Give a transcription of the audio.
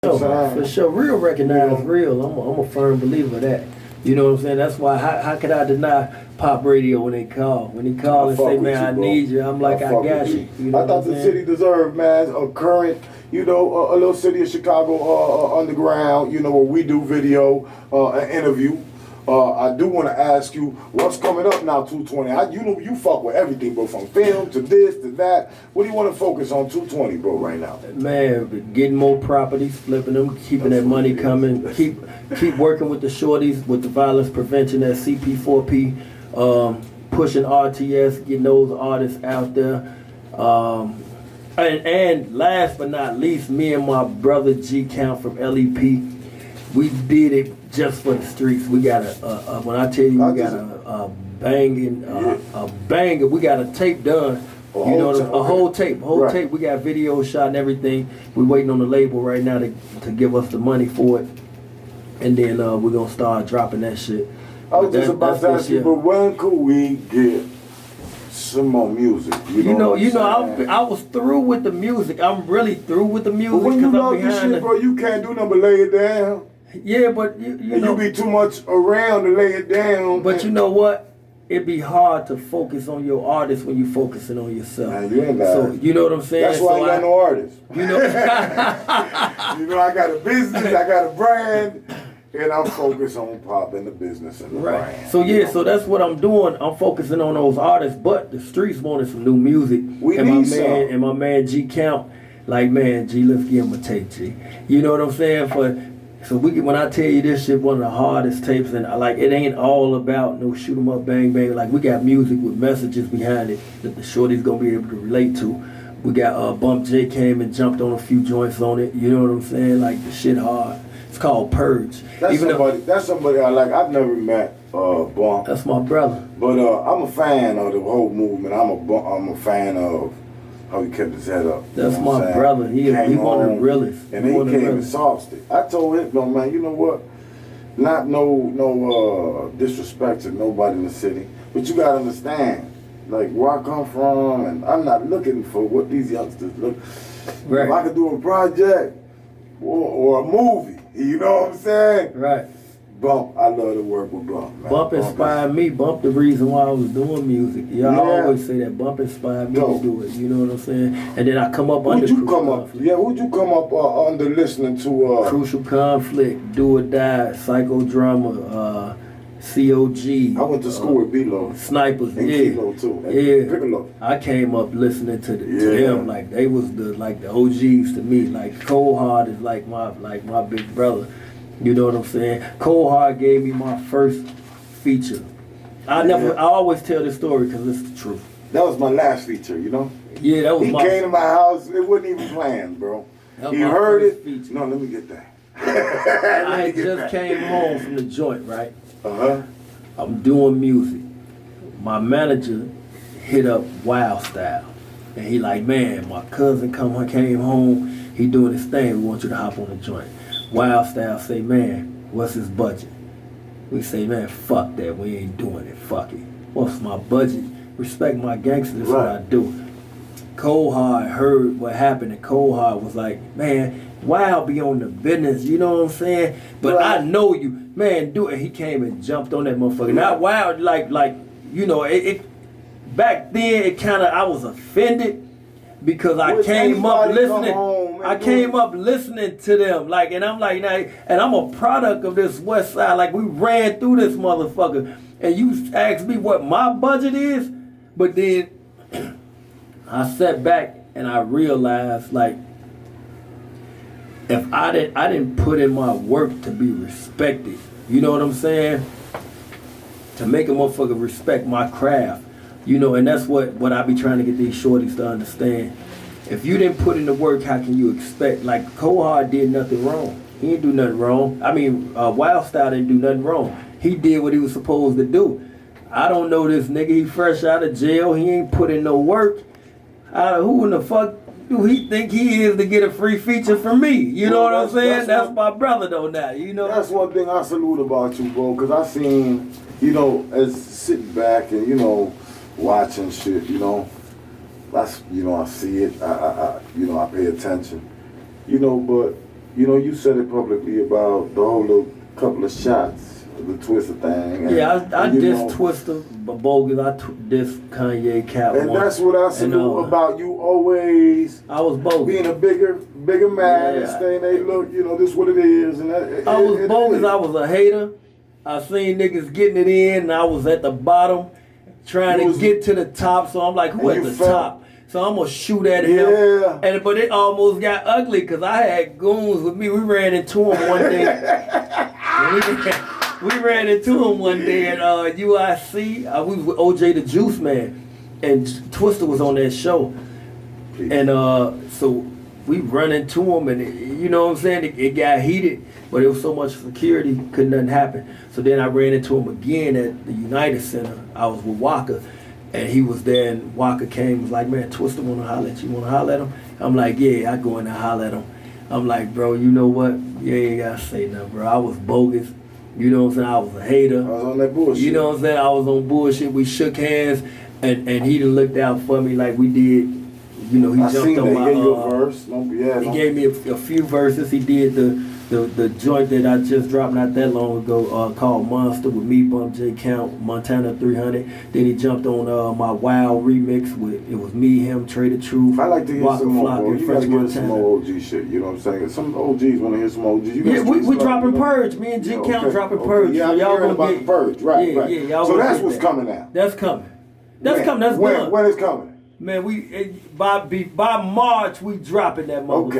For sure. Real recognize real. I'm a firm believer of that. You know what I'm saying? That's why how could I deny pop radio when they call? When he call and say, man, I need you, I'm like, I got you. You know I thought the city deserved, man, a current, a little city of Chicago underground, where we do video, an interview. I do want to ask you, what's coming up now, 220? You fuck with everything, bro, from film to this to that. What do you want to focus on 220, bro, right now? Man, getting more properties, flipping them, keeping that money coming, keep working with the shorties, with the violence prevention at CP4P, pushing RTS, getting those artists out there. And last but not least, me and my brother G Count from LEP, we did it just for the streets. We got when I tell you, we got a banger. We got a tape done. A whole tape. We got video shot and everything. We're waiting on the label right now to give us the money for it, and then we're gonna start dropping that shit. I was just about to ask you, but when could we get some more music? I was through with the music. I'm really through with the music. But when you love this shit, bro, you can't do nothing but lay it down. Yeah, but you be too much around to lay it down. But you know what? It'd be hard to focus on your artist when you're focusing on yourself. Man, you ain't got so you know what I'm saying? That's why I ain't got no artist. I got a business, I got a brand, and I'm focused on pop and the business and the brand. So so that's what I'm doing. I'm focusing on those artists, but the streets wanted some new music. And my man G Count, like, man, G, let's give him a tape, G. You know what I'm saying? So when I tell you this shit, one of the hardest tapes, and it ain't all about no shoot 'em up, bang bang. Like, we got music with messages behind it that the shorty's gonna be able to relate to. We got Bump J came and jumped on a few joints on it. You know what I'm saying? Like, the shit hard. It's called Purge. That's somebody I like. I've never met Bump. That's my brother. But I'm a fan of the whole movement. I'm a fan of how he kept his head up. That's my brother. He one of the realest. And then he came and solved it. I told him, no, man, you know what? Not no disrespect to nobody in the city, but you gotta understand, like, where I come from, and I'm not looking for what these youngsters look. Right. If I could do a project or a movie, you know what I'm saying? Right. Bump, I love to work with Bump, man. Bump inspired me. Bump the reason why I was doing music. I always say that. Bump inspired me to do it. You know what I'm saying? And then I come up under Crucial Conflict. Who'd you come up under listening to? Crucial Conflict, Do or Die, Psychodrama, COG. I went to school with B-Lo. Snipers, and Kilo too. And Piccolo. I came up listening to them. Like, they was the OGs to me. Like, Cold Hard is like my big brother. You know what I'm saying? Cold Hard gave me my first feature. I always tell this story because it's the truth. That was my last feature, Yeah, that was He came to my house, it wasn't even planned, bro. He heard it. Feature. No, let me get that. I just came home from the joint, right? Uh-huh. I'm doing music. My manager hit up Wild Style. And he like, man, my cousin came home, he doing his thing, we want you to hop on the joint. Wild Style say, man, what's his budget? We say, man, fuck that, we ain't doing it, fuck it. What's my budget? Respect my gangster, this is what I do. Cold Hard heard what happened, and Cold Hard was like, man, Wild be on the business, you know what I'm saying? But I know you, man, do it. He came and jumped on that motherfucker. Not Wild, it back then, I was offended. Because I came up listening to them, like, and I'm like, and I'm a product of this West Side. Like, we ran through this motherfucker, and you asked me what my budget is, but then I sat back and I realized, like, if I didn't put in my work to be respected, you know what I'm saying? To make a motherfucker respect my craft. And that's what I be trying to get these shorties to understand. If you didn't put in the work, how can you expect? Like, Cold Hard did nothing wrong. He didn't do nothing wrong. I mean, Wild Style didn't do nothing wrong. He did what he was supposed to do. I don't know this nigga. He fresh out of jail. He ain't put in no work. Who in the fuck do he think he is to get a free feature from me? You know what I'm saying? That's my brother, though, now. That's one thing I salute about you, bro, because I seen, as sitting back and, watching shit, that's, I see it, I pay attention, but You know, you said it publicly about the whole little couple of shots. The Twista thing. And, Yeah, I and, you dissed know, Twista, but bogus. I dissed Kanye, Cat and One. that's what I salute about you always I was bogus. being a bigger man and Yeah. saying, hey, look, you know, this what it is. And I was bogus. I was a hater. I seen niggas getting it in, and I was at the bottom trying You to was- get to the top. So I'm like, who And at you the felt- top? So I'm gonna shoot at him. Yeah. But it almost got ugly because I had goons with me. We ran into him one day. we ran into him one day at UIC. We was with OJ the Juice Man, and Twista was on that show. And so we run into him, and you know what I'm saying? It got heated, but it was so much security, couldn't nothing happen. So then I ran into him again at the United Center. I was with Waka, and he was there, and Waka came, was like, man, Twista wanna holler at you, wanna holler at him? I'm like, yeah, I go in and holler at him. I'm like, bro, you know what? You ain't gotta say nothing, bro. I was bogus. You know what I'm saying? I was a hater. I was on that bullshit. You know what I'm saying? I was on bullshit. We shook hands, and he done looked out for me like we did. You know, he I jumped seen on that. my. He gave you a verse. He gave me a few verses. He did the joint that I just dropped not that long ago called Monster with me, Bump J Count, Montana 300. Then he jumped on my Wild remix with it was me, him, Trader Truth, I like to hear Waka some more, Flocka, bro. and You Fresh gotta give us some Montana. more OG shit. You know what I'm saying? Some OGs want to hear some OGs. You got Yeah, street we stuff, dropping you know? Purge. Me and G Yeah, Count okay, dropping okay. Purge. Yeah, so I'm y'all hearing gonna about get the Purge. Right, yeah, right. Yeah, y'all So gonna that's get what's that. coming now. That's coming. That's When? coming. That's when, done. When is coming? Man, by March we dropping that motherfucker. Okay.